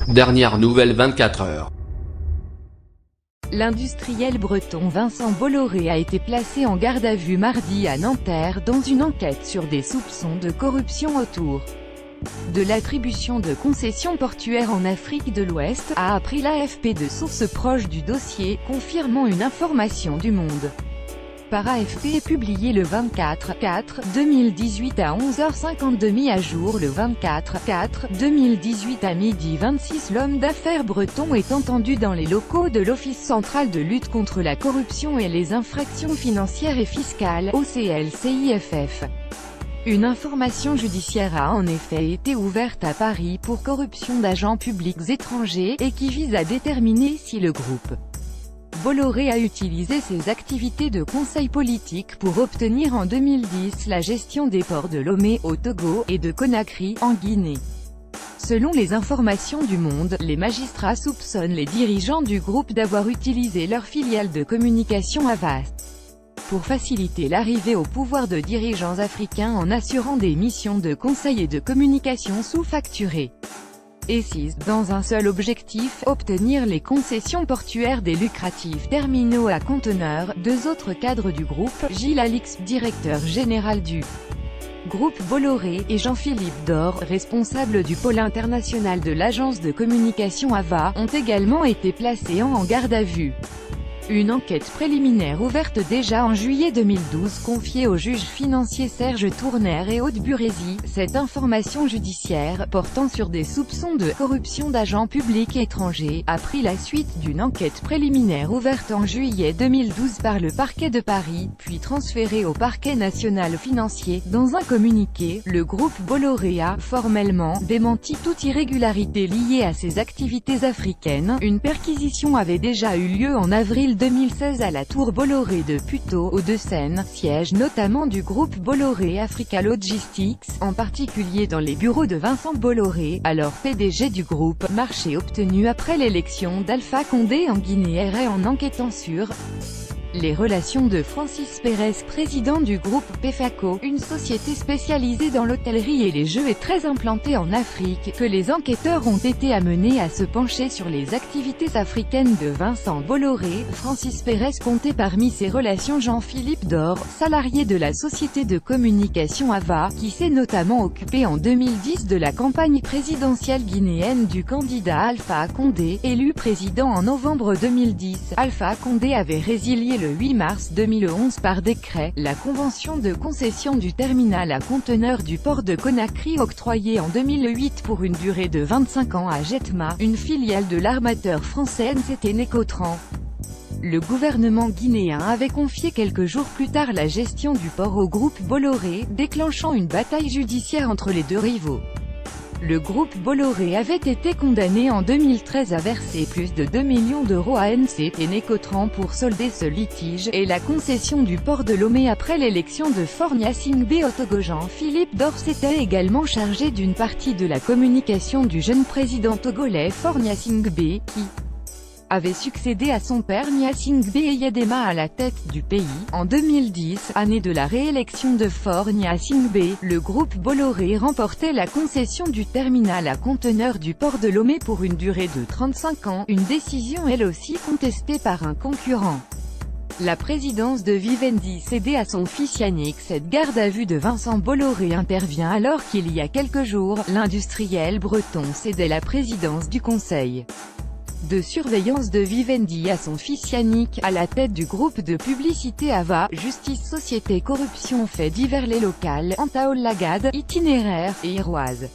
Dernière nouvelle 24 heures. L'industriel breton Vincent Bolloré a été placé en garde à vue mardi à Nanterre dans une enquête sur des soupçons de corruption autour de l'attribution de concessions portuaires en Afrique de l'Ouest, a appris l'AFP de sources proches du dossier, confirmant une information du Monde. Par AFP publié le 24/4/2018 à 11h52 mis à jour le 24/4/2018 à midi 26. L'homme d'affaires breton est entendu dans les locaux de l'Office central de lutte contre la corruption et les infractions financières et fiscales, OCLCIFF. Une information judiciaire a en effet été ouverte à Paris pour corruption d'agents publics étrangers, et qui vise à déterminer si le groupe Bolloré a utilisé ses activités de conseil politique pour obtenir en 2010 la gestion des ports de Lomé, au Togo, et de Conakry, en Guinée. Selon les informations du Monde, les magistrats soupçonnent les dirigeants du groupe d'avoir utilisé leur filiale de communication Avast pour faciliter l'arrivée au pouvoir de dirigeants africains en assurant des missions de conseil et de communication sous-facturées. Et dans un seul objectif, obtenir les concessions portuaires des lucratifs terminaux à conteneurs. Deux autres cadres du groupe, Gilles Alix, directeur général du groupe Bolloré, et Jean-Philippe Dor, responsable du pôle international de l'agence de communication AVA, ont également été placés en garde à vue. Une enquête préliminaire ouverte déjà en juillet 2012 confiée au juge financier Serge Tournaire et Aude Burézy, cette information judiciaire, portant sur des soupçons de corruption d'agents publics étrangers, a pris la suite d'une enquête préliminaire ouverte en juillet 2012 par le parquet de Paris, puis transférée au parquet national financier. Dans un communiqué, le groupe Bolloré a formellement démenti toute irrégularité liée à ses activités africaines. Une perquisition avait déjà eu lieu en avril 2016 à la tour Bolloré de Puteaux, Hauts-de-Seine, siège notamment du groupe Bolloré Africa Logistics, en particulier dans les bureaux de Vincent Bolloré, alors PDG du groupe, marché obtenu après l'élection d'Alpha Condé en Guinée en enquêtant sur les relations de Francis Pérez, président du groupe PEFACO, une société spécialisée dans l'hôtellerie et les jeux et très implantée en Afrique, que les enquêteurs ont été amenés à se pencher sur les activités africaines de Vincent Bolloré. Francis Pérez comptait parmi ses relations Jean-Philippe Dor, salarié de la société de communication AVA, qui s'est notamment occupé en 2010 de la campagne présidentielle guinéenne du candidat Alpha Condé, élu président en novembre 2010. Alpha Condé avait résilié le 8 mars 2011 par décret la convention de concession du terminal à conteneurs du port de Conakry octroyée en 2008 pour une durée de 25 ans à Jetma, une filiale de l'armateur français NCT Nécotran. Le gouvernement guinéen avait confié quelques jours plus tard la gestion du port au groupe Bolloré, déclenchant une bataille judiciaire entre les deux rivaux. Le groupe Bolloré avait été condamné en 2013 à verser plus de 2 millions d'euros à NCT Nécotran pour solder ce litige, et la concession du port de Lomé après l'élection de Faure Gnassingbé au Togo. Jean-Philippe Dor s'était également chargé d'une partie de la communication du jeune président togolais Faure Gnassingbé, qui avait succédé à son père Gnassingbé Eyadema à la tête du pays. En 2010, année de la réélection de Faure Gnassingbé, le groupe Bolloré remportait la concession du terminal à conteneurs du port de Lomé pour une durée de 35 ans, une décision elle aussi contestée par un concurrent. La présidence de Vivendi cédée à son fils Yannick. Cette garde à vue de Vincent Bolloré intervient alors qu'il y a quelques jours, l'industriel breton cédait la présidence du conseil de surveillance de Vivendi à son fils Yannick, à la tête du groupe de publicité AVA, justice, société, corruption, faits divers, les locales, Antaol Lagade, itinéraire, et Iroise.